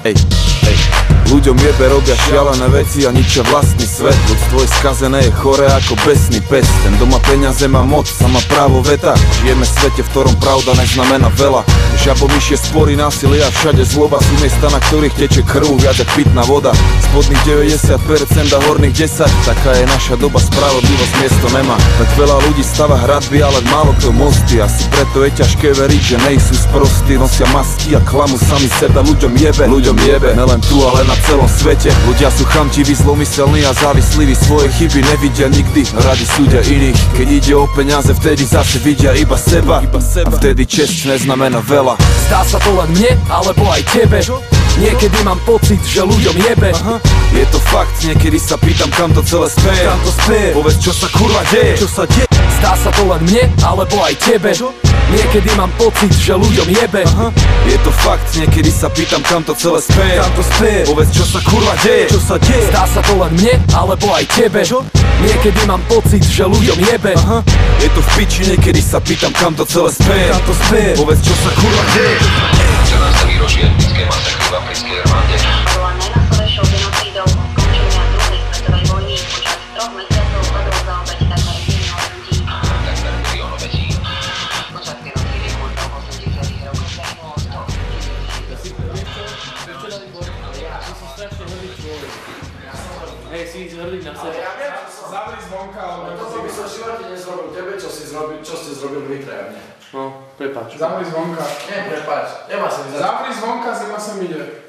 Ej. Ľuďom jebe, robia šialené veci a ničia vlastný svet. Ľudstvo je skazené, je choré ako besný pes. Ten doma peniaze má moc a má právo veta. Žijeme v svete, v ktorom pravda neznamená veľa. Žabomyšie spory, násilie a všade zloba sú miesta, na ktorých teče krv viac jak pitná voda. Spodných 90% a horných 10. Taká je naša doba, spravodlivosť miesto nemá. Tak veľa ľudí stava hradby, ale málo kto mosty. Asi preto je ťažké veriť, že nejsú sprostí. Nosia masky a klamu sami seba. Ľuďom jebe, nelen tu, ale na celom svete. Ľudia sú chamtiví, zlomyselní a závislí, svoje chyby nevidia nikdy, radi súdia iných. Keď ide o peniaze, vtedy zase vidia iba seba. A vtedy česť neznamená veľa. Zdá sa to len mne, alebo aj tebe. Niekedy mám pocit, že ľuďom jebe. Je to fakt, niekedy sa pýtam, kam to celé speje. Povedz, čo sa kurva deje. Zdá sa to len mne, alebo aj tebe. Niekedy mám pocit, že ľuďom jebe. Je to fakt, niekedy sa pýtam, kam to celé speje. Povedz, čo sa kurva deje. Zdá sa to len mne, alebo aj tebe. Niekedy mám pocit, že ľuďom jebe. Je to v piči, niekedy sa pýtam, kam to celé speje. Povedz, čo sa kurva deje. 14. výročie etnické masakry v africkej armáde. Bola najmasovejšou genocídou od skončenia druhej svetovej vojny. Počas 3 mesiacov padlo za obeť takmer 1 milión ľudí. Takmer 1 milión obetí. Počas genocídy v 80. rokoch zahynulo 100 000 Hej, si hrdý na seba. Ja viem, že sa zavri zvonka, ale to by som v živote nezrobil tebe, čo ste zrobili vy traja mne. No, prepáč. Zavri zvonka. Nie, prepáč, nemá sa mi Zavri zvonka, zima sem ide.